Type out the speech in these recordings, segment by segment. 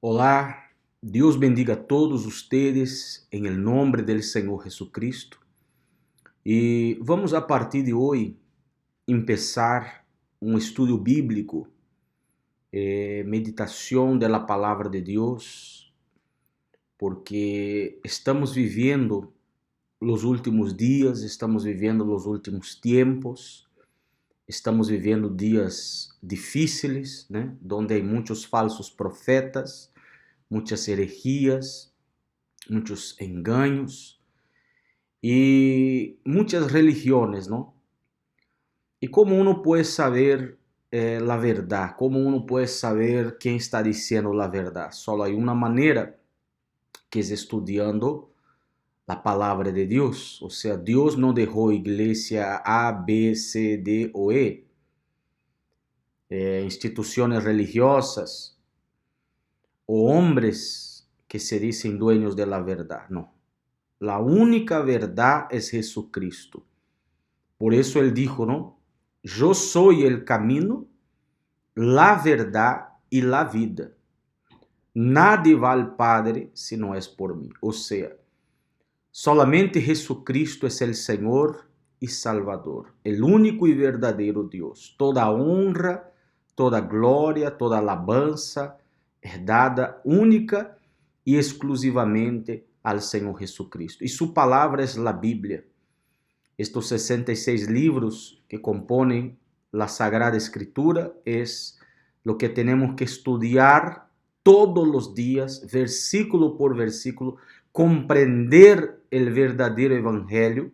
Olá, Dios bendiga a todos ustedes en el nombre del Señor Jesucristo. Y vamos a partir de hoy empezar un estudio bíblico, meditación de la palabra de Dios, porque estamos viviendo los últimos días, estamos viviendo los últimos tiempos, estamos viviendo días difíciles, né? Donde hay muchos falsos profetas, muchas herejías, muchos engaños y muchas religiones, ¿no? ¿Y cómo uno puede saber la verdad? ¿Cómo uno puede saber quién está diciendo la verdad? Solo hay una manera, que es estudiando la palabra de Dios. O sea, Dios no dejó iglesia A, B, C, D o E, instituciones religiosas o hombres que se dicen dueños de la verdad. No. La única verdad es Jesucristo. Por eso él dijo, ¿no? Yo soy el camino, la verdad y la vida. Nadie va al Padre si no es por mí. O sea, solamente Jesucristo es el Señor y Salvador, el único y verdadero Dios. Toda honra, toda gloria, toda alabanza es dada única y exclusivamente al Señor Jesucristo. Y su palabra es la Biblia. Estos 66 libros que componen la Sagrada Escritura es lo que tenemos que estudiar todos los días, versículo por versículo, comprender el verdadero evangelio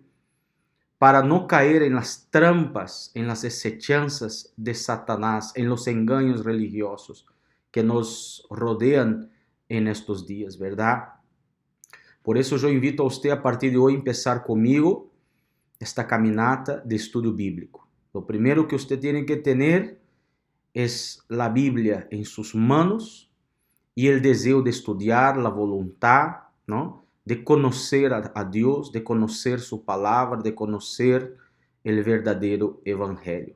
para no caer en las trampas, en las acechanzas de Satanás, en los engaños religiosos que nos rodean en estos días, ¿verdad? Por eso yo invito a usted a partir de hoy a empezar conmigo esta caminata de estudio bíblico. Lo primero que usted tiene que tener es la Biblia en sus manos y el deseo de estudiar, la voluntad, ¿no? De conocer a Dios, de conocer su palabra, de conocer el verdadero evangelio.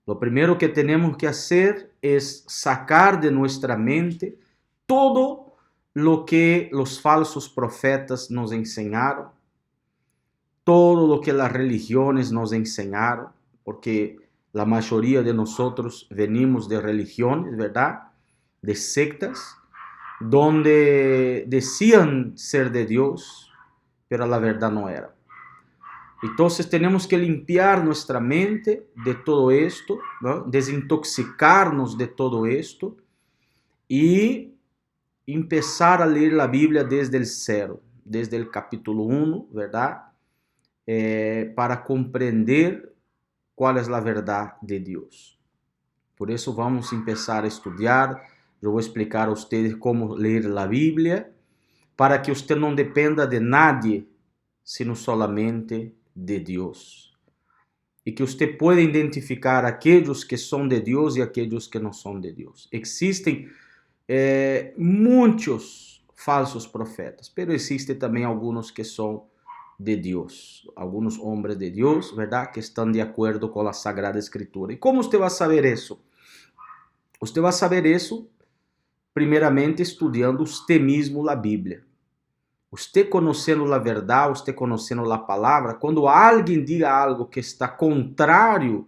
Lo primero que tenemos que hacer es sacar de nuestra mente todo lo que los falsos profetas nos enseñaron, todo lo que las religiones nos enseñaron, porque la mayoría de nosotros venimos de religiones, ¿verdad? De sectas, donde decían ser de Dios, pero la verdad no era. Entonces tenemos que limpiar nuestra mente de todo esto, ¿no? Desintoxicarnos de todo esto y empezar a leer la Biblia desde el cero, desde el capítulo 1, ¿verdad? Para comprender cuál es la verdad de Dios. Por eso vamos a empezar a estudiar. Yo voy a explicar a ustedes cómo leer la Biblia para que usted no dependa de nadie, sino solamente de Dios. Y que usted pueda identificar aquellos que son de Dios y aquellos que no son de Dios. Existen muchos falsos profetas, pero existen también algunos que son de Dios, algunos hombres de Dios, ¿verdad? Que están de acuerdo con la Sagrada Escritura. ¿Y cómo usted va a saber eso? Usted va a saber eso primeiramente estudiando usted mismo la Bíblia. Usted conhecendo a verdade, usted conhecendo a palavra, quando alguém diga algo que está contrário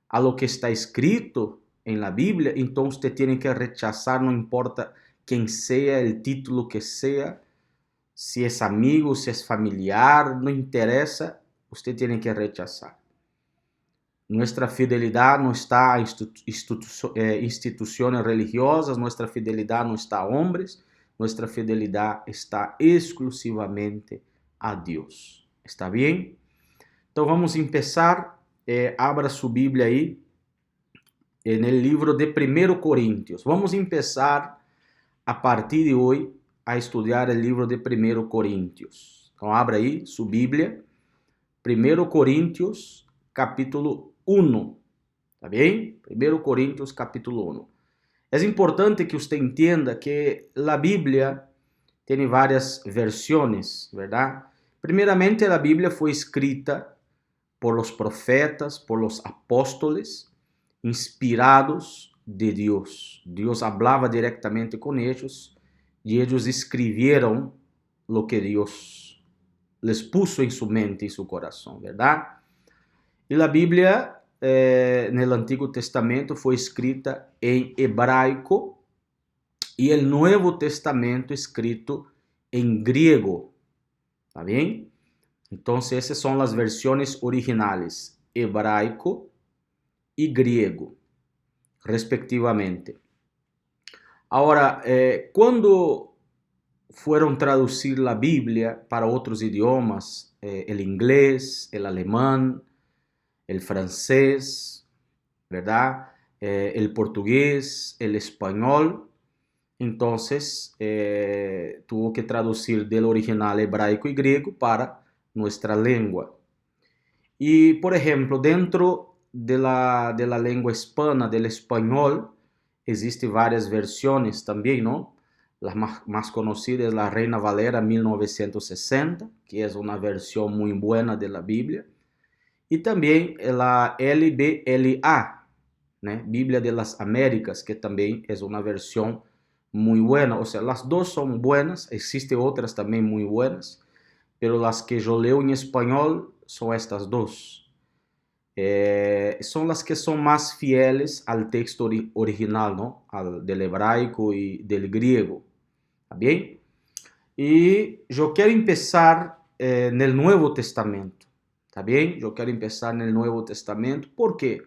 a lo que está escrito en la Bíblia, então usted tiene que rechazar, não importa quem seja, o título que seja, se é amigo, se é familiar, não interessa, usted tiene que rechazar. Nuestra fidelidad no está a instituciones religiosas, nuestra fidelidad no está a hombres, nuestra fidelidad está exclusivamente a Dios. ¿Está bien? Entonces vamos a empezar. Abra su Biblia ahí en el libro de 1 Corintios. Vamos a empezar a partir de hoy a estudiar el libro de 1 Corintios. Então abra aí su Bíblia, 1 Corintios capítulo 1, ¿está bien? 1 Corintios capítulo 1. Es importante que usted entienda que la Biblia tiene varias versiones, ¿verdad? Primeramente, la Biblia fue escrita por los profetas, por los apóstoles, inspirados de Dios. Dios hablaba directamente con ellos y ellos escribieron lo que Dios les puso en su mente y su corazón, ¿verdad? Y la Biblia en el Antiguo Testamento fue escrita en hebraico y el Nuevo Testamento escrito en griego, ¿está bien? Entonces esas son las versiones originales, hebraico y griego, respectivamente. Ahora, cuando fueron traducir la Biblia para otros idiomas, el inglés, el alemán, el francés, ¿verdad? El portugués, el español, entonces tuvo que traducir del original hebraico y griego para nuestra lengua. Y, por ejemplo, dentro de la lengua hispana, del español, existen varias versiones también, ¿no? La más conocida es la Reina Valera 1960, que es una versión muy buena de la Biblia. Y también la LBLA, ¿no? Biblia de las Américas, que también es una versión muy buena. O sea, las dos son buenas, existen otras también muy buenas, pero las que yo leo en español son estas dos. Son las que son más fieles al texto original, ¿no? Del hebraico y del griego. ¿Está bien? Y yo quiero empezar en el Nuevo Testamento. ¿Está bien? Yo quiero empezar en el Nuevo Testamento. ¿Por qué?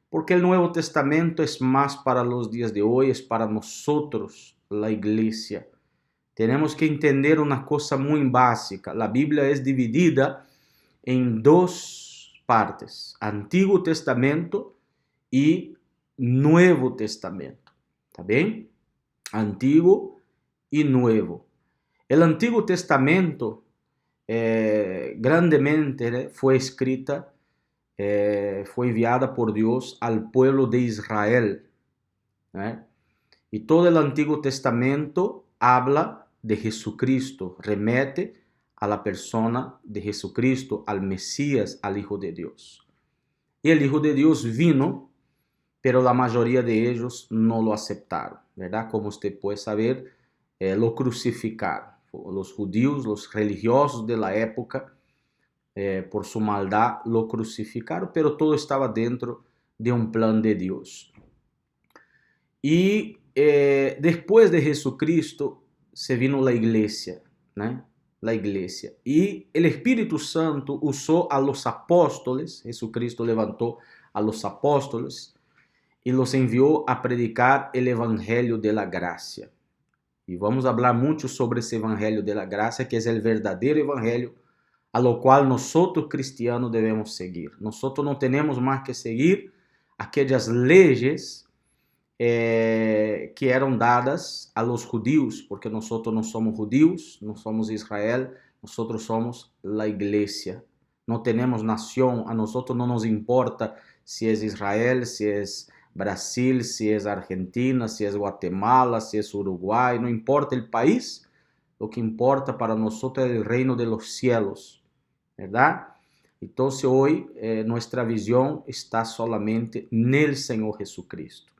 Porque el Nuevo Testamento es más para los días de hoy, es para nosotros, la iglesia. Tenemos que entender una cosa muy básica. La Biblia es dividida en dos partes, Antiguo Testamento y Nuevo Testamento. ¿Está bien? Antiguo y Nuevo. El Antiguo Testamento grandemente fue escrita, fue enviada por Dios al pueblo de Israel. Y todo el Antiguo Testamento habla de Jesucristo, remete a la persona de Jesucristo, al Mesías, al Hijo de Dios. Y el Hijo de Dios vino, pero la mayoría de ellos no lo aceptaron, ¿verdad? Como usted puede saber, lo crucificaron. Los judíos, los religiosos de la época, por su maldad, lo crucificaron, pero todo estaba dentro de un plan de Dios. Y después de Jesucristo se vino la iglesia, ¿no? La iglesia. Y el Espíritu Santo usó a los apóstoles, Jesucristo levantó a los apóstoles y los envió a predicar el Evangelio de la Gracia. Y vamos a hablar mucho sobre ese Evangelio de la Gracia, que es el verdadero Evangelio a lo cual nosotros cristianos debemos seguir. Nosotros no tenemos más que seguir aquellas leyes que eram dadas a los judíos, porque nosotros no somos judíos, no somos Israel, nosotros somos la iglesia. No tenemos nación, a nosotros no nos importa si es Israel, si es Brasil, si es Argentina, si es Guatemala, si es Uruguay, no importa el país, lo que importa para nosotros es el reino de los cielos, ¿verdad? Entonces hoy nuestra visión está solamente en el Señor Jesucristo,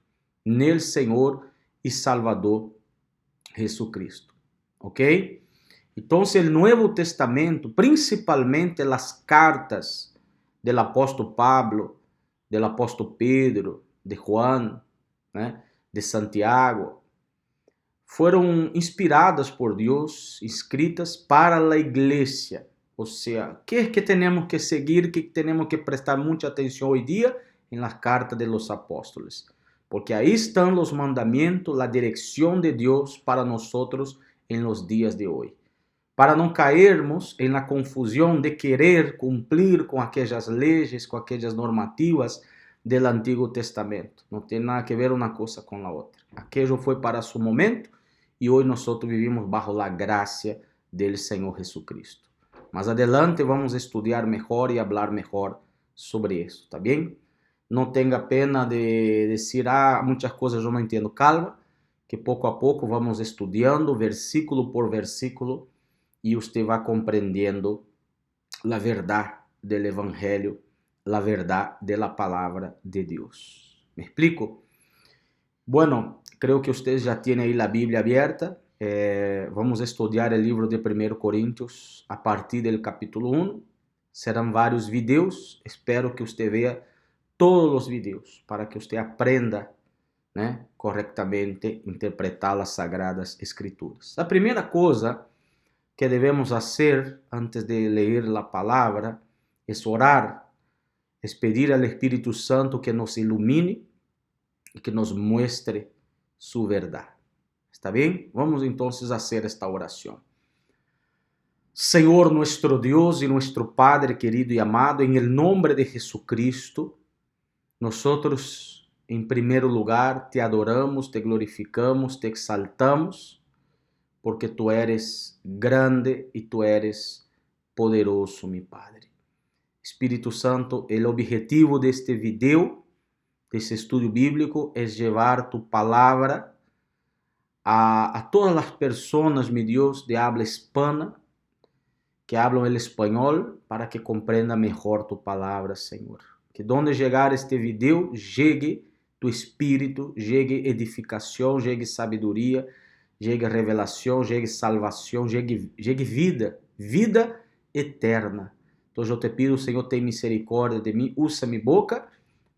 nel Senhor e Salvador Jesucristo, ¿ok? Entonces el Nuevo Testamento, principalmente las cartas del apóstol Pablo, del apóstol Pedro, de Juan, ¿eh? De Santiago, fueron inspiradas por Dios, escritas para la iglesia. O sea, ¿qué es que tenemos que seguir, que tenemos que prestar mucha atención hoy día? En las cartas de los apóstoles. Porque ahí están los mandamientos, la dirección de Dios para nosotros en los días de hoy. Para no caermos en la confusión de querer cumplir con aquellas leyes, con aquellas normativas del Antiguo Testamento. No tiene nada que ver una cosa con la otra. Aquello fue para su momento y hoy nosotros vivimos bajo la gracia del Señor Jesucristo. Más adelante vamos a estudiar mejor y hablar mejor sobre eso, ¿está bien? No tenga pena de decir, muchas cosas yo no entiendo. Calma, que poco a poco vamos estudiando versículo por versículo y usted va comprendiendo la verdad del Evangelio, la verdad de la palabra de Dios. ¿Me explico? Bueno, creo que ustedes ya tienen ahí la Biblia abierta. Vamos a estudiar el libro de 1 Corintios a partir del capítulo 1. Serán varios videos. Espero que usted vea todos los videos para que usted aprenda, né, correctamente interpretar las Sagradas Escrituras. La primera cosa que debemos hacer antes de leer la palabra es orar, es pedir al Espíritu Santo que nos ilumine y que nos muestre su verdad. ¿Está bien? Vamos entonces a hacer esta oración. Señor nuestro Dios y nuestro Padre querido y amado, en el nombre de Jesucristo, nosotros en primer lugar te adoramos, te glorificamos, te exaltamos, porque tú eres grande y tú eres poderoso, mi Padre. Espíritu Santo, el objetivo de este video, de ese estudio bíblico, es llevar tu palabra a todas las personas, mi Dios, de habla hispana, que hablan el español, para que comprendan mejor tu palabra, Señor. Que donde llegar este video, llegue tu espíritu, llegue edificación, llegue sabiduría, llegue revelación, llegue salvación, llegue vida, vida eterna. Entonces yo te pido, Señor, ten misericordia de mí, usa mi boca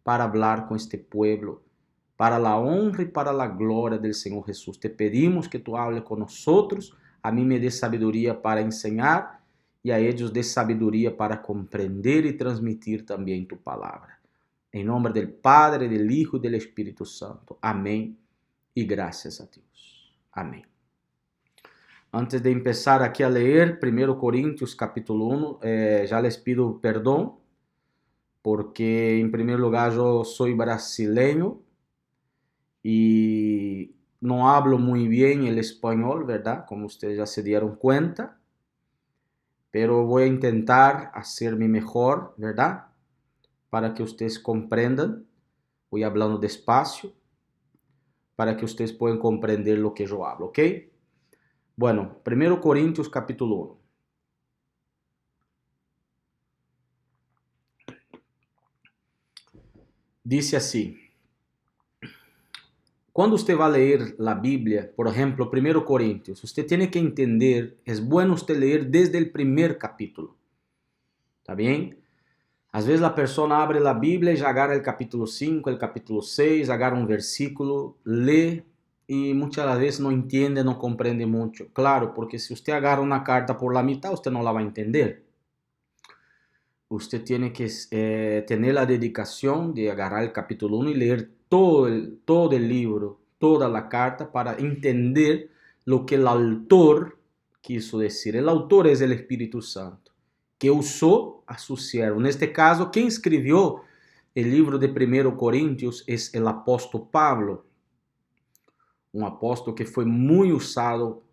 para hablar con este pueblo, para la honra y para la gloria del Señor Jesús. Te pedimos que tú hables con nosotros, a mí me dé sabiduría para enseñar y a ellos dé sabiduría para comprender y transmitir también tu palabra. En nombre del Padre, del Hijo y del Espíritu Santo. Amén y gracias a Dios. Amén. Antes de empezar aquí a leer 1 Corintios capítulo 1, ya les pido perdón, porque en primer lugar yo soy brasileño y no hablo muy bien el español, ¿verdad? Como ustedes ya se dieron cuenta, pero voy a intentar hacer mi mejor, ¿verdad? Para que ustedes comprendan. Voy hablando despacio para que ustedes puedan comprender lo que yo hablo, ¿ok? Bueno, 1 Corintios capítulo 1. Dice así. Cuando usted va a leer la Biblia, por ejemplo, 1 Corintios, usted tiene que entender, es bueno usted leer desde el primer capítulo. ¿Está bien? A veces la persona abre la Biblia y ya agarra el capítulo 5, el capítulo 6, agarra un versículo, lee y muchas veces no entiende, no comprende mucho. Claro, porque si usted agarra una carta por la mitad, usted no la va a entender. Usted tiene que tener la dedicación de agarrar el capítulo 1 y leer todo el libro, toda la carta, para entender lo que el autor quiso decir. El autor es el Espíritu Santo, que usó a su siervo. En este caso, quien escribió el libro de 1 Corintios es el apóstol Pablo, un apóstol que fue muy usado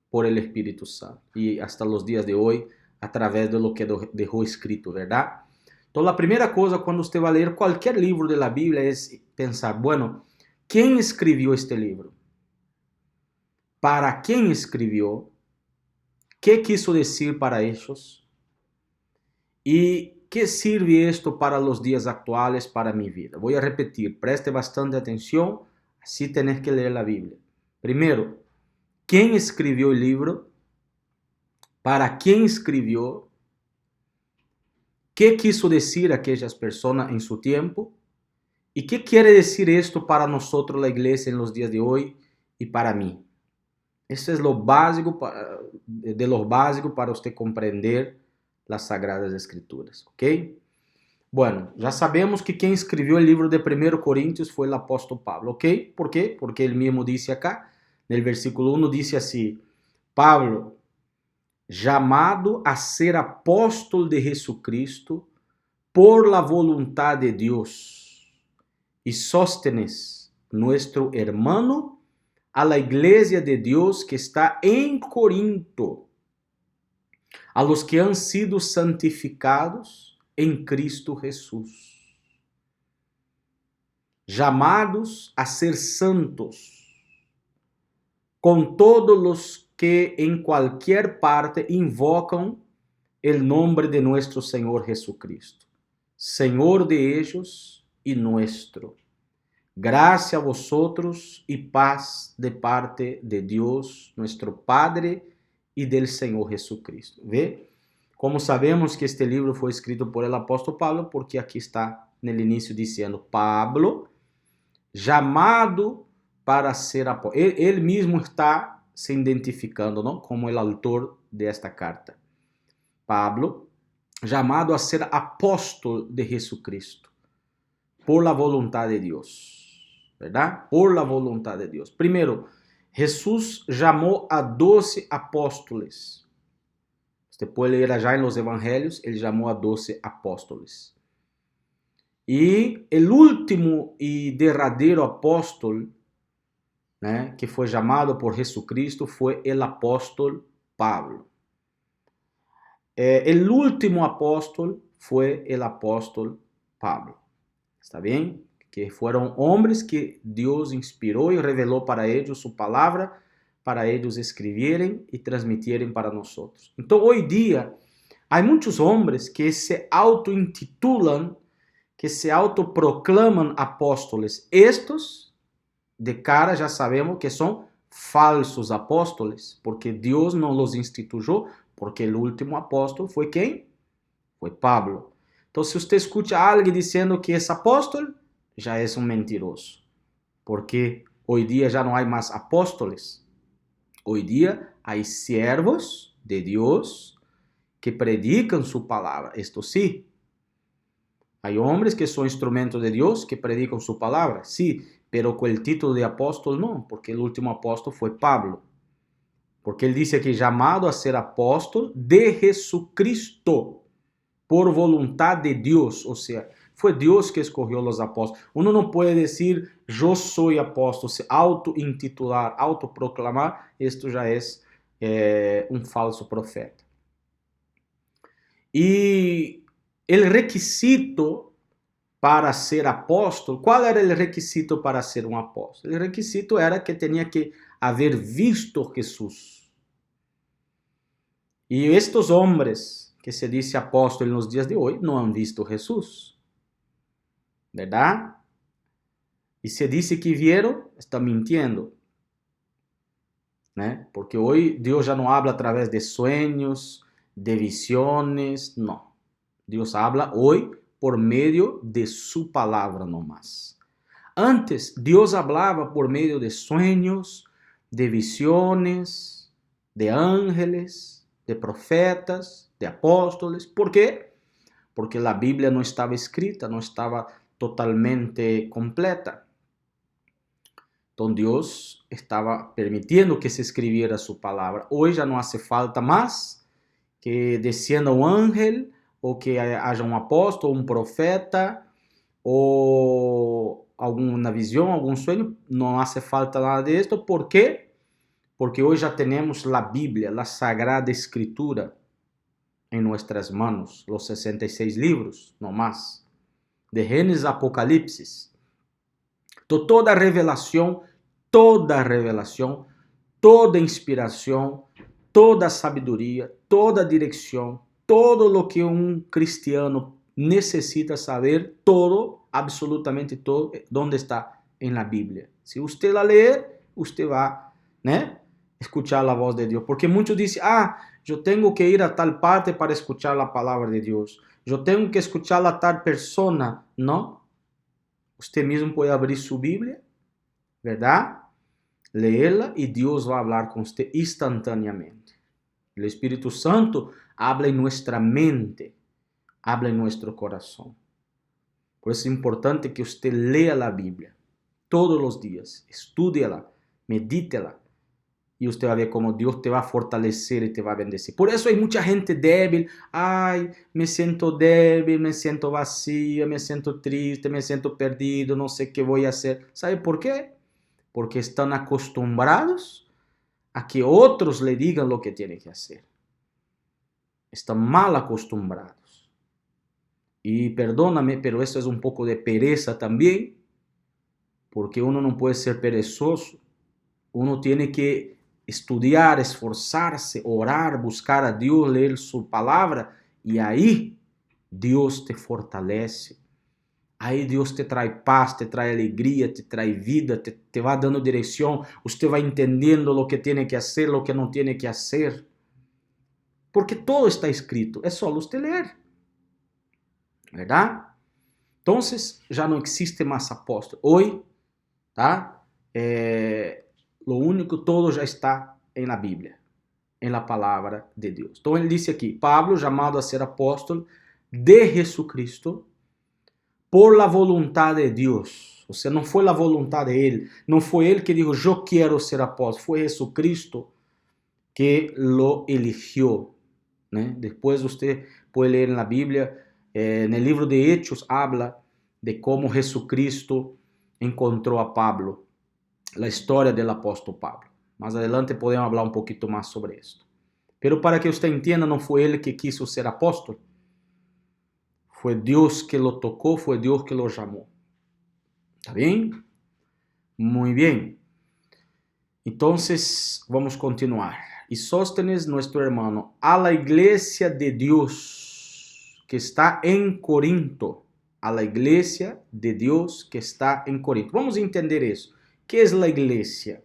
por el Espíritu Santo y hasta los días de hoy a través de lo que dejó escrito, ¿verdad? Entonces, la primera cosa cuando usted va a leer cualquier libro de la Biblia es pensar, bueno, ¿quién escribió este libro? ¿Para quién escribió? ¿Qué quiso decir para ellos? ¿Y qué sirve esto para los días actuales, para mi vida? Voy a repetir, preste bastante atención, así tenés que leer la Biblia. Primero, ¿quién escribió el libro? ¿Para quién escribió? ¿Qué quiso decir aquellas personas en su tiempo? ¿Y qué quiere decir esto para nosotros, la iglesia, en los días de hoy y para mí? Eso es lo básico de lo básico para usted comprender las Sagradas Escrituras, ¿ok? Bueno, ya sabemos que quien escribió el libro de 1 Corintios fue el apóstol Pablo, ¿ok? ¿Por qué? Porque él mismo dice acá, en el versículo 1 dice así, Pablo, llamado a ser apóstol de Jesucristo por la voluntad de Dios, y Sóstenes, nuestro hermano, a la iglesia de Dios que está en Corinto, a los que han sido santificados en Cristo Jesús, llamados a ser santos, con todos los que en cualquier parte invocan el nombre de nuestro Señor Jesucristo, Señor de ellos y nuestro. Gracia a vosotros y paz de parte de Dios, nuestro Padre, y del Señor Jesucristo. ¿Ve? Como sabemos que este libro foi escrito por el apóstolo Pablo, porque aqui está no início dizendo Pablo, chamado para ser apóstolo. Ele mesmo está se identificando, não, como o autor desta carta. Pablo, chamado a ser apóstolo de Jesucristo, por la voluntad de Deus, verdade? Por la voluntad de Deus. Primeiro, Jesus chamou a 12 apóstolos. Você pode ler já em los evangelhos, ele chamou a 12 apóstolos. E o último e derradeiro apóstolo, né, que foi chamado por Jesucristo, foi o apóstolo Pablo. O último apóstolo foi o apóstolo Pablo. ¿Está bem? Que foram homens que Deus inspirou e revelou para eles sua palavra, para eles escreverem e transmitirem para nós. Então, hoje dia, há muitos homens que se auto-intitulam, que se autoproclamam apóstolos. Estes, de cara, já sabemos que são falsos apóstolos, porque Deus não os instituiu, porque o último apóstolo foi quem? Foi Pablo. Então, se você escuta alguém dizendo que é apóstolo, já é um mentiroso, porque hoje dia já não há mais apóstolos. Hoje dia há servos de Deus que predicam sua palavra. Isto sim. Há homens que são instrumentos de Deus que predicam sua palavra, sim, pero com o título de apóstolo não, porque o último apóstolo foi Pablo. Porque ele disse aqui, chamado a ser apóstolo de Jesucristo, por vontade de Deus, ou seja, foi Deus que escolheu os apóstolos. Uno não pode dizer, eu sou apóstolo, se auto-intitular, autoproclamar, isto já é um falso profeta. E o requisito para ser apóstolo, qual era o requisito para ser um apóstolo? O requisito era que tinha que haver visto Jesus. E estes homens que se dice apóstolo nos dias de hoje não han visto Jesus, verdade? E se disse que vieram, está mintiendo, né? Porque hoje Deus já não habla através de sonhos, de visiones, não. Deus habla hoje por meio de sua palavra nomás. Antes, Deus hablava por meio de sonhos, de visiones, de ángeles, de profetas, de apóstolos. ¿Por quê? Porque a Bíblia não estava escrita, não estava totalmente completa. Então Deus estava permitindo que se escreviera sua palavra. Hoje já não hace falta mais que descienda um ángel, ou que haja um apóstolo, um profeta, ou alguma visão, algum sonho. Não hace falta nada disso. ¿Por quê? Porque hoje já temos a Bíblia, a Sagrada Escritura, em nossas mãos, os 66 livros, não mais, de Gênesis a Apocalipse. Então, toda revelação, toda inspiração, toda sabedoria, toda direção, todo o que um cristiano necessita saber, todo, absolutamente todo, onde está em la Bíblia. Se você la ler, você vai, né, escuchar a voz de Deus. Porque muitos dizem, eu tenho que ir a tal parte para escuchar a palavra de Deus. Eu tenho que escuchar a tal persona. Não. Você mesmo pode abrir sua Bíblia, verdade? Leê-la e Deus vai falar com você instantaneamente. O Espírito Santo habla em nossa mente, habla em nosso coração. Por isso é importante que você leia a Bíblia todos os dias, estude-la, medite-la, e você vai ver como Deus te vai fortalecer e te vai bendecir. Por isso há muita gente débil. Me sinto débil, me sinto vazia, me sinto triste, me sinto perdido, não sei o que vou fazer. ¿Sabe por quê? Porque estão acostumbrados a que outros lhe digam o que tem que fazer. Estão mal acostumbrados. E perdóname, pero isso é um pouco de pereza também, porque uno não pode ser perezoso. Uno tem que estudiar, esforçar-se, orar, buscar a Deus, ler sua palavra, e aí Deus te fortalece. Aí Deus te traz paz, te traz alegria, te traz vida, te vai dando direção, você vai entendendo o que tem que fazer, o que não tem que fazer. Porque todo está escrito, é só você ler. ¿Verdad? Entonces, ya no existe más apóstol. Hoy, ¿tá? Lo único, todo ya está en la Biblia, en la palabra de Dios. Entonces, él dice aquí, Pablo, llamado a ser apóstol de Jesucristo, por la voluntad de Dios. O sea, no fue la voluntad de él, no fue él que dijo, yo quiero ser apóstol, fue Jesucristo que lo eligió. ¿né? Después usted puede leer en la Biblia, en el libro de Hechos habla de cómo Jesucristo encontró a Pablo, la historia del apóstol Pablo. Más adelante podemos hablar un poquito más sobre esto. Pero para que usted entienda, no fue él que quiso ser apóstol. Fue Dios que lo tocó, fue Dios que lo llamó. ¿Está bien? Muy bien. Entonces, vamos a continuar. Y Sóstenes, nuestro hermano, a la iglesia de Dios que está en Corinto. A la iglesia de Dios que está en Corinto. Vamos a entender eso. ¿Qué es la iglesia?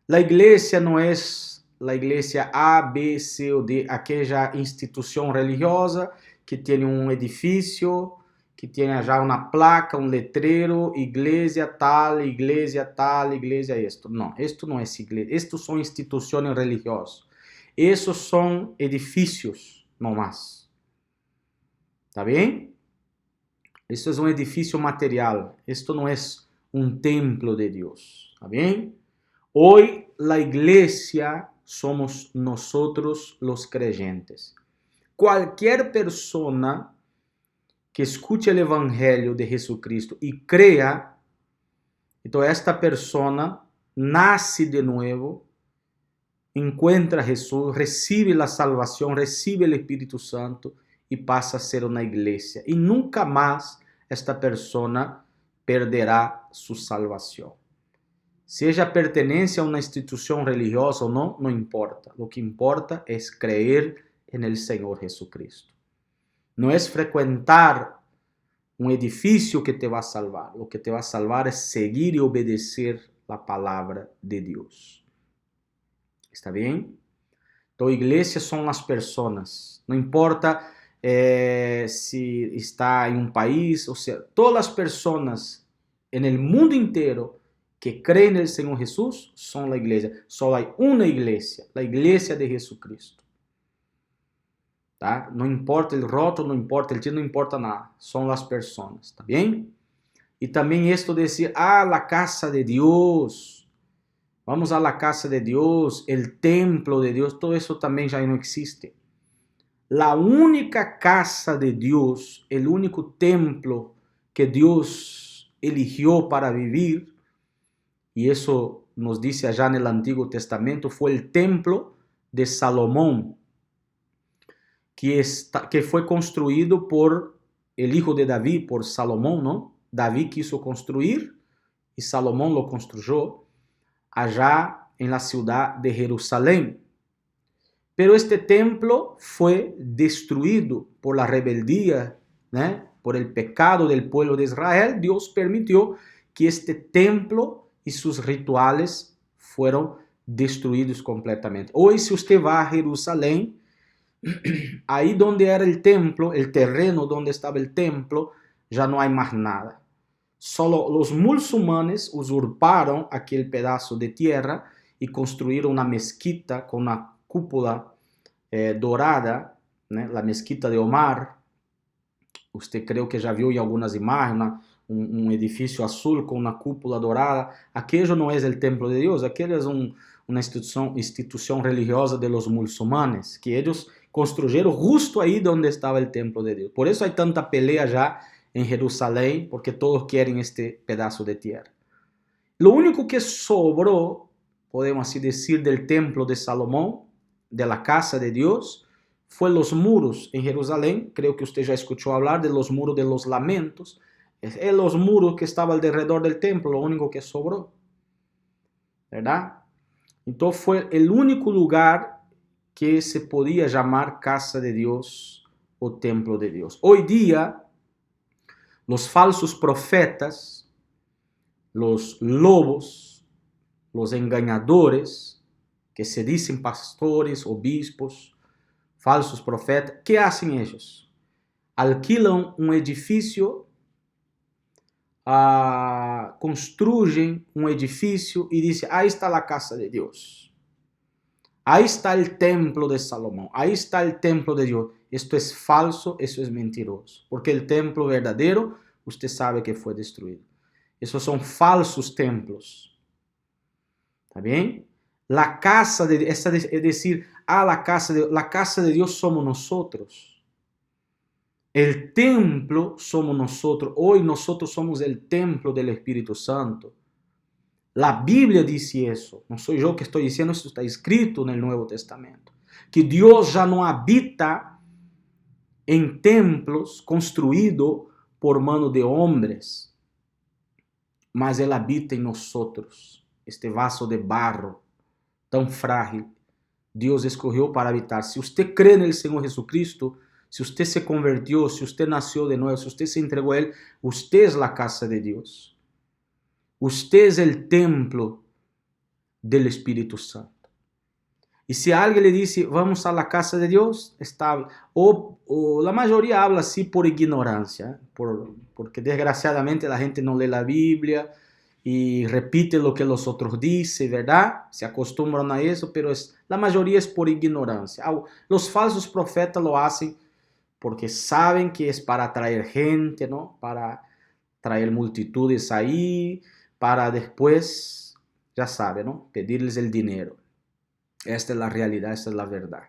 La iglesia no es la iglesia A, B, C o D, aquella institución religiosa que tiene un edificio, que tiene ya una placa, un letrero, iglesia tal, esto. No, esto no es iglesia, estos son instituciones religiosas. Esos son edificios, no más. ¿Está bien? Esto es un edificio material, esto no es un templo de Dios. ¿Está bien? Hoy la iglesia somos nosotros los creyentes. Cualquier persona que escute el evangelio de Jesucristo y crea, entonces esta persona nace de nuevo, encuentra a Jesús, recibe la salvación, recibe el Espíritu Santo y pasa a ser una iglesia. Y nunca más esta persona perderá su salvación. Si ella pertenece a una institución religiosa o no, no importa. Lo que importa es creer en el Señor Jesucristo. No es frecuentar un edificio que te va a salvar. Lo que te va a salvar es seguir y obedecer la palabra de Dios. ¿Está bien? Entonces, iglesias son las personas. No importa si está en un país, o sea, todas las personas en el mundo entero que creen en el Señor Jesús son la iglesia. Solo hay una iglesia, la iglesia de Jesucristo. ¿Tá? No importa el rótulo, no importa el título, no importa nada. Son las personas, ¿está bien? Y también esto de decir, la casa de Dios. Vamos a la casa de Dios, el templo de Dios, todo eso también ya no existe. La única casa de Dios, el único templo que Dios eligió para vivir, y eso nos dice allá en el Antiguo Testamento, fue el templo de Salomón, que fue construido por el hijo de David, por Salomón, ¿no? David quiso construir y Salomón lo construyó allá en la ciudad de Jerusalén. Pero este templo fue destruido por la rebeldía, ¿eh? Por el pecado del pueblo de Israel. Dios permitió que este templo y sus rituales fueron destruidos completamente. Hoy, si usted va a Jerusalén, ahí donde era el templo, el terreno donde estaba el templo, ya no hay más nada. Solo los musulmanes usurparon aquel pedazo de tierra y construyeron una mezquita con una cúpula dorada, ¿no? La mezquita de Omar. Usted creo que ya vio en algunas imágenes un edificio azul con una cúpula dorada. Aquello no es el templo de Dios, aquello es una institución religiosa de los musulmanes, que ellos construyeron justo ahí donde estaba el templo de Dios. Por eso hay tanta pelea ya en Jerusalén, porque todos quieren este pedazo de tierra. Lo único que sobró, podemos así decir, del templo de Salomón, de la casa de Dios, fue los muros en Jerusalén. Creo que usted ya escuchó hablar de los muros de los lamentos. Es los muros que estaban alrededor del templo, lo único que sobró. ¿Verdad? Entonces fue el único lugar que se podía llamar casa de Dios o templo de Dios. Hoy día, Los falsos profetas, los lobos, los engañadores, que se dicen pastores, obispos, falsos profetas, ¿qué hacen ellos? Alquilan un edificio, construyen un edificio y dicen, ahí está la casa de Dios. Ahí está el templo de Salomón, ahí está el templo de Dios. Esto es falso, eso es mentiroso, porque el templo verdadero, usted sabe que fue destruido. Esos son falsos templos. ¿Está bien? La casa de Dios, es decir, la casa de Dios somos nosotros. El templo somos nosotros. Hoy nosotros somos el templo del Espíritu Santo. La Biblia dice eso, no soy yo que estoy diciendo, eso está escrito en el Nuevo Testamento, que Dios ya no habita en templos construidos por mano de hombres, mas Él habita en nosotros, este vaso de barro tan frágil, Dios escogió para habitar. Si usted cree en el Señor Jesucristo, si usted se convirtió, si usted nació de nuevo, si usted se entregó a Él, usted es la casa de Dios. Usted es el templo del Espíritu Santo. Y si alguien le dice, vamos a la casa de Dios, está, o la mayoría habla así por ignorancia, porque desgraciadamente la gente no lee la Biblia y repite lo que los otros dicen, ¿verdad? Se acostumbran a eso, pero la mayoría es por ignorancia. Los falsos profetas lo hacen porque saben que es para atraer gente, ¿no? Para traer multitudes ahí, para después, ya sabe, ¿no? Pedirles el dinero. Esta es la realidad, esta es la verdad.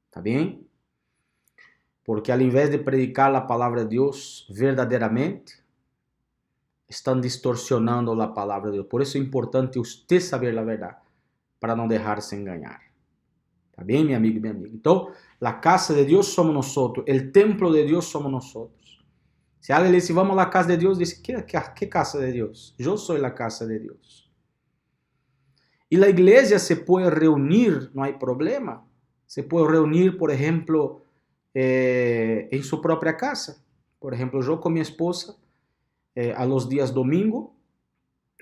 ¿Está bien? Porque al invés de predicar la palabra de Dios verdaderamente, están distorsionando la palabra de Dios. Por eso es importante usted saber la verdad, para no dejarse engañar. ¿Está bien, mi amigo y mi amiga? Entonces, la casa de Dios somos nosotros, el templo de Dios somos nosotros. Si alguien le dice, vamos a la casa de Dios, dice, ¿qué casa de Dios? Yo soy la casa de Dios. Y la iglesia se puede reunir, no hay problema. Se puede reunir, por ejemplo, en su propia casa. Por ejemplo, yo con mi esposa, a los días domingo,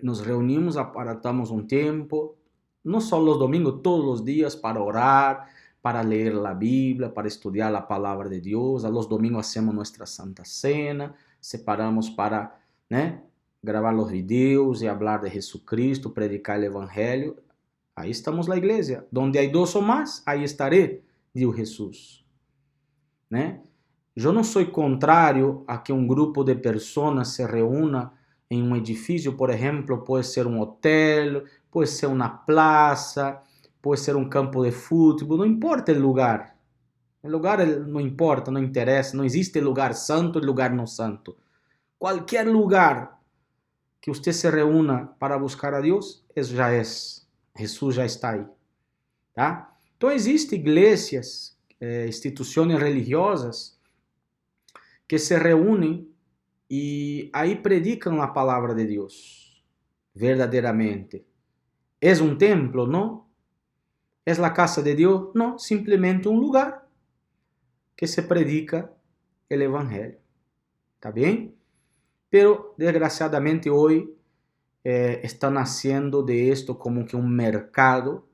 nos reunimos, apartamos un tiempo, no solo los domingos, todos los días para orar, para leer la Biblia, para estudiar la palabra de Dios. A los domingos hacemos nuestra Santa Cena, separamos para, ¿no?, grabar los videos y hablar de Jesucristo, predicar el Evangelio. Ahí estamos la iglesia. Donde hay dos o más, ahí estaré, dijo Jesús. ¿No? Yo no soy contrario a que un grupo de personas se reúna en un edificio, por ejemplo, puede ser un hotel, puede ser una plaza, puede ser un campo de fútbol, no importa el lugar. El lugar no importa, no interesa, no existe lugar santo y lugar no santo. Cualquier lugar que usted se reúna para buscar a Dios, eso ya es. Jesús já está aí. Tá? Então, existem igrejas, instituições religiosas que se reúnem e aí predicam a palavra de Deus verdadeiramente. ¿Es un templo? No. ¿Es la casa de Dios? No, simplemente un lugar que se predica el Evangelio. ¿Está bien? Pero, desgraciadamente, hoy están haciendo de esto como que un mercado,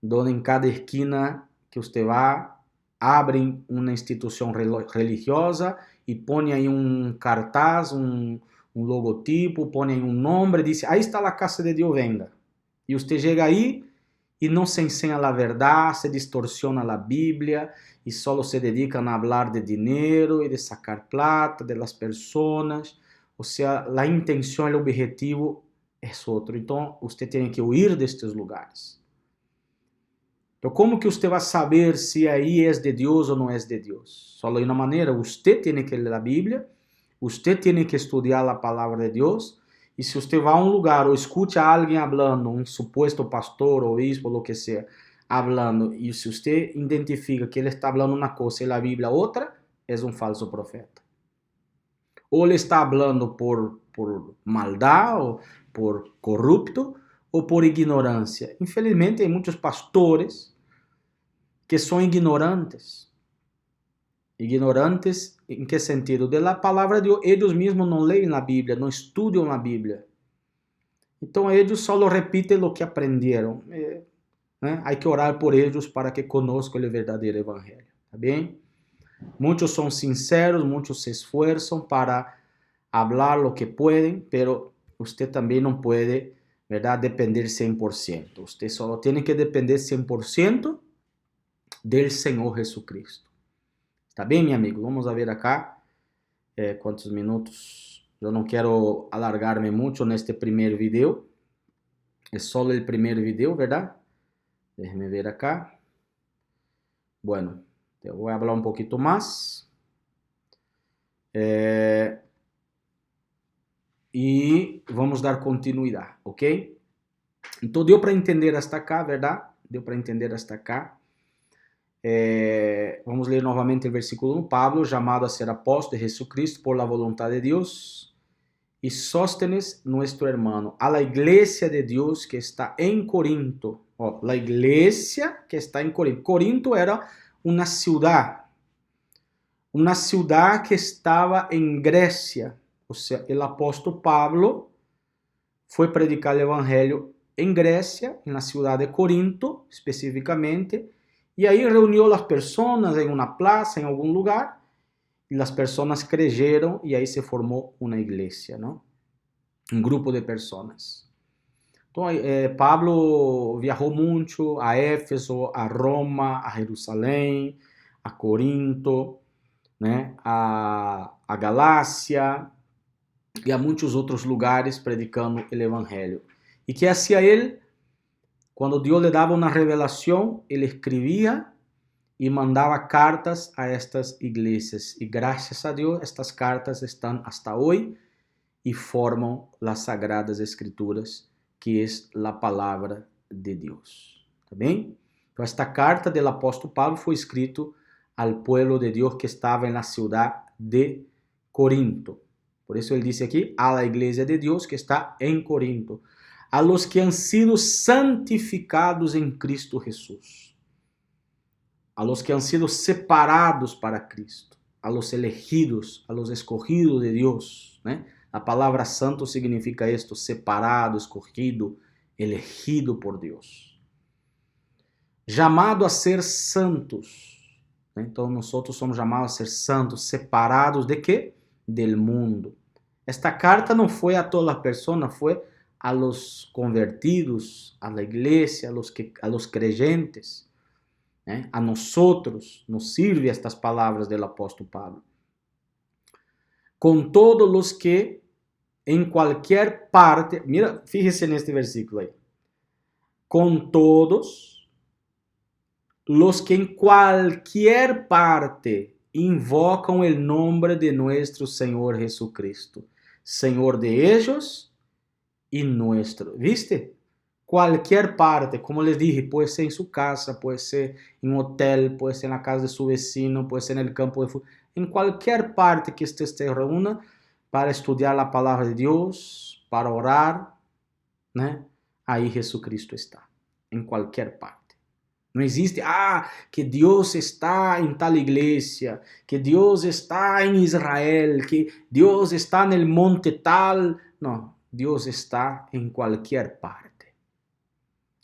donde en cada esquina que usted va, abren una institución religiosa y pone ahí un cartaz, un logotipo, pone ahí un nombre, dice, ahí está la casa de Dios, venga. Y usted llega ahí y no se enseña la verdad, se distorsiona la Biblia y solo se dedican a hablar de dinero y de sacar plata de las personas. O sea, la intención, el objetivo es otro. Então, usted tiene que huir de estos lugares. Então, como que usted va a saber si ahí es de Dios o no es de Dios? Solo hay una manera. Usted tiene que leer la Biblia, usted tiene que estudiar la palabra de Dios, y si usted va a un lugar o escucha a alguien hablando, un supuesto pastor, obispo, lo que sea, hablando, y si usted identifica que él está hablando una cosa y la Biblia otra, es un falso profeta. O él está hablando por maldad, o por corrupto, o por ignorancia. Infelizmente hay muchos pastores que son ignorantes. Ignorantes, ¿en qué sentido? De la palabra de Dios. Ellos mismos no leen la Biblia, no estudian la Biblia. Entonces ellos solo repiten lo que aprendieron. Hay que orar por ellos para que conozcan el verdadero evangelio. ¿Está bien? Muchos son sinceros, muchos se esfuerzan para hablar lo que pueden, pero usted también no puede, ¿verdad?, depender 100%. Usted solo tiene que depender 100% del Señor Jesucristo. ¿Está bien, mi amigo? Vamos a ver acá cuántos minutos. Yo no quiero alargarme mucho en este primer video. Es solo el primer video, ¿verdad? Déjenme ver acá. Bueno, te voy a hablar un poquito más. Y vamos a dar continuidad, ¿ok? Entonces dio para entender hasta acá, ¿verdad? Dio para entender hasta acá. Vamos a leer novamente el versículo 1. Pablo, llamado a ser apóstol de Jesucristo por la voluntad de Dios, y Sóstenes, nuestro hermano, a la iglesia de Dios que está en Corinto. La iglesia que está en Corinto. Corinto era una ciudad que estaba en Grecia. O sea, el apóstol Pablo fue a predicar el evangelio en Grecia, en la ciudad de Corinto específicamente, y ahí reunió a las personas en una plaza, en algún lugar, y las personas creyeron y ahí se formó una iglesia, ¿no? Un grupo de personas. Entonces, Pablo viajó mucho a Éfeso, a Roma, a Jerusalén, a Corinto, ¿no?, a Galácia y a muchos otros lugares predicando el evangelio. ¿Y qué hacía él? Cuando Dios le daba una revelación, él escribía y mandaba cartas a estas iglesias. Y gracias a Dios, estas cartas están hasta hoy y forman las Sagradas Escrituras, que es la palabra de Dios. ¿Está bien? Entonces, esta carta del apóstol Pablo fue escrita al pueblo de Dios que estaba en la ciudad de Corinto. Por eso él dice aquí, a la iglesia de Dios que está en Corinto, a los que han sido santificados en Cristo Jesús, a los que han sido separados para Cristo, a los elegidos, a los escogidos de Dios, ¿no? La palabra santo significa esto, separado, escogido, elegido por Dios. Llamado a ser santos. Então, nosotros somos llamados a ser santos, separados de quê? Del mundo. Esta carta não foi a todas as pessoas, foi a los convertidos, a la iglesia, a los creyentes. A nosotros nos sirve estas palabras del apóstol Pablo. Con todos los que en cualquier parte, mira, fíjese en este versículo ahí. Con todos los que en cualquier parte invocan el nombre de nuestro Señor Jesucristo, Señor de ellos y nuestro. ¿Viste? Cualquier parte, como les dije, puede ser en su casa, puede ser en un hotel, puede ser en la casa de su vecino, puede ser en el campo de fútbol. En cualquier parte que usted se reúna para estudiar la palabra de Dios, para orar, ¿no? Ahí Jesucristo está, en cualquier parte. No existe, que Dios está en tal iglesia, que Dios está en Israel, que Dios está en el monte tal. No, Dios está en cualquier parte.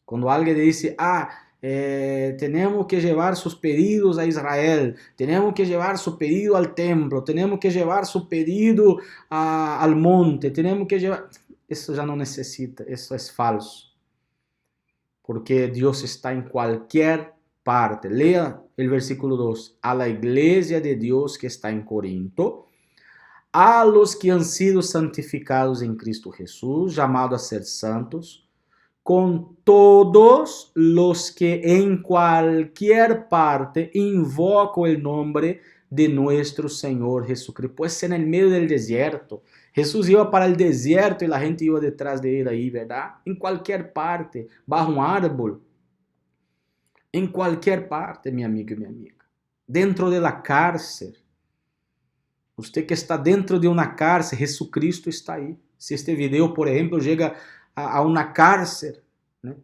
Cuando alguien dice, tenemos que llevar sus pedidos a Israel, tenemos que llevar su pedido al templo, tenemos que llevar su pedido al monte, tenemos que llevar... Eso ya no necesita, eso es falso. Porque Dios está en cualquier parte. Lea el versículo 2. A la iglesia de Dios que está en Corinto, a los que han sido santificados en Cristo Jesús, llamados a ser santos, con todos los que en cualquier parte invocan el nombre de nuestro Señor Jesucristo. Puede ser en el medio del desierto. Jesús iba para el desierto y la gente iba detrás de él ahí, ¿verdad? En cualquier parte, bajo un árbol. En cualquier parte, mi amigo y mi amiga. Dentro de la cárcel. Usted que está dentro de una cárcel, Jesucristo está ahí. Si este video, por ejemplo, llega a una cárcel, ¿no?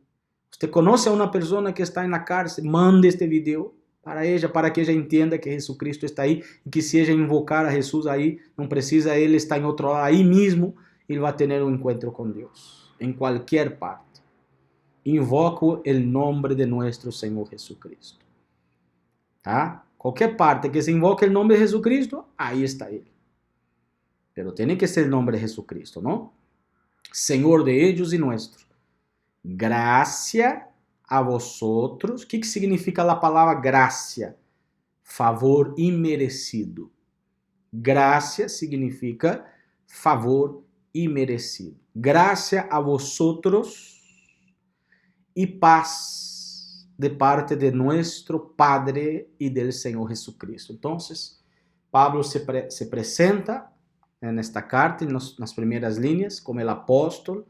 Usted conoce a una persona que está en la cárcel, mande este video, para que ella entenda que Jesucristo está aí e que se ella invocar a Jesus aí, não precisa ele estar em outro lado, aí mesmo ele vai ter um encontro com Deus, em qualquer parte. Invoco o nome de nosso Senhor Jesucristo. ¿Tá? Qualquer parte que se invoque o nome de Jesucristo, aí está ele. Pero tem que ser o nome de Jesucristo, não? Senhor de ellos e nuestro. Gracia a vosotros. O que significa a palavra gracia? Favor imerecido. Gracia significa favor imerecido. Gracia a vosotros y paz de parte de nuestro Padre y del Señor Jesucristo. Entonces, Pablo se presenta en esta carta, en las primeras líneas, como el apóstol,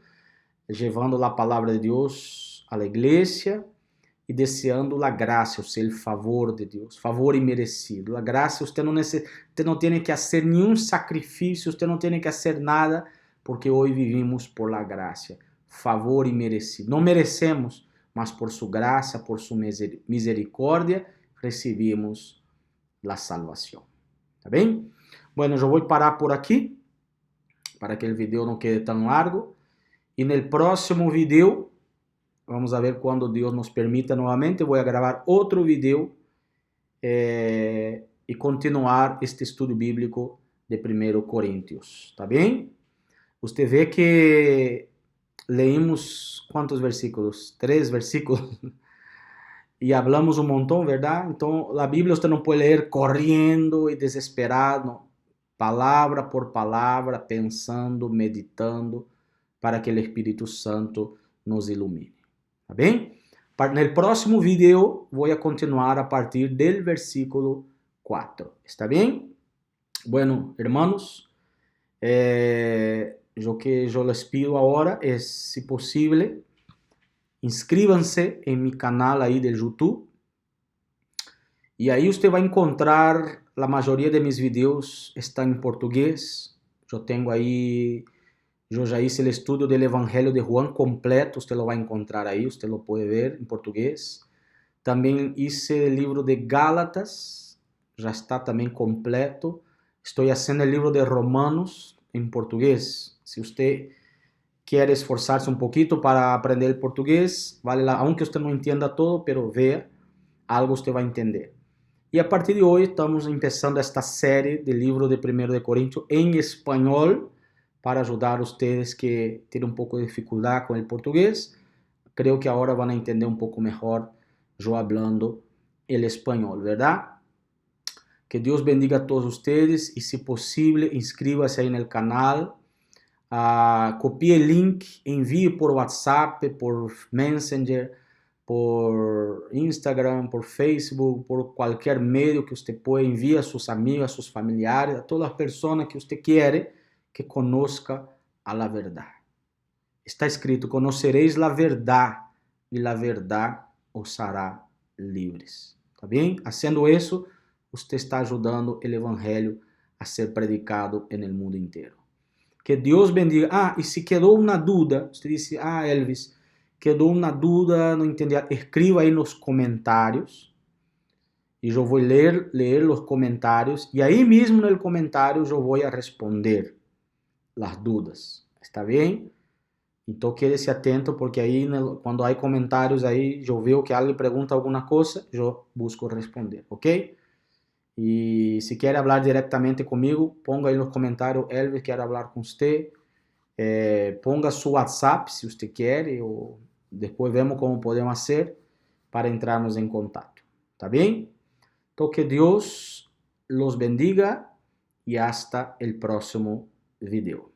llevando la palabra de Dios a la iglesia e deseando a graça, ou seja, o favor de Deus, favor imerecido. A graça, você não tem que fazer nenhum sacrifício, você não tem que fazer nada, porque hoje vivimos por la graça. Favor imerecido. Não merecemos, mas por sua graça, por sua misericórdia, recebemos a salvação. Tá bem? Bueno, eu vou parar por aqui, para que o vídeo não quede tão largo. E no próximo vídeo, vamos a ver quando Deus nos permita novamente. Vou gravar outro vídeo e continuar este estudo bíblico de 1 Coríntios. Tá bem? Você vê que leímos quantos versículos? 3 versículos. E hablamos um montão, verdade? Então, a Bíblia você não pode ler correndo e desesperado. Não. Palavra por palavra, pensando, meditando, para que o Espírito Santo nos ilumine. Tá bem? No próximo vídeo, vou continuar a partir do versículo 4. Está bem? Bueno, hermanos, lo que yo les pido ahora es, si posible, inscríbanse en mi canal ahí del YouTube. Y ahí usted va a encontrar, la mayoría de mis videos están en portugués. Yo tengo ahí... Eu já hice o estudo do Evangelho de Juan completo, você lo vai encontrar aí, você lo pode ver em português. Também hice o livro de Gálatas, já está também completo. Estou fazendo o livro de Romanos em português. Se você quer esforçar-se um pouquinho para aprender português, vale lá, aunque você não entenda todo, pero vea, algo você vai entender. E a partir de hoje estamos começando esta série de livro de 1 de Coríntios em espanhol, para ajudar a ustedes que tienen un poco de dificultad con el portugués. Creo que ahora van a entender un poco mejor yo hablando el español, ¿verdad? Que Dios bendiga a todos ustedes y si posible inscríbase ahí en el canal, copie el link, envíe por WhatsApp, por Messenger, por Instagram, por Facebook, por cualquier medio que usted pueda, envíe a sus amigos, a sus familiares, a todas las personas que usted quiere que conozca a la verdad. Está escrito, conoceréis la verdad y la verdad os hará libres. ¿Está bien? Haciendo eso, usted está ayudando el evangelio a ser predicado en el mundo entero. Que Dios bendiga. Y si quedó una duda, usted dice, Elvis, quedó una duda, no entendí. Escriba ahí en los comentarios y yo voy a leer los comentarios y ahí mismo en el comentario yo voy a responder las dudas, ¿está bien? Então quede-se atento porque aí quando há comentários aí, eu vejo que alguém pergunta alguma coisa, eu busco responder, ok? E se quer falar diretamente comigo, ponga aí nos comentários, Elvis, quero falar com você, ponga seu WhatsApp se você quer, ou depois vemos como podemos fazer para entrarmos em contato, tá bem? Então que Deus los bendiga e hasta el próximo video.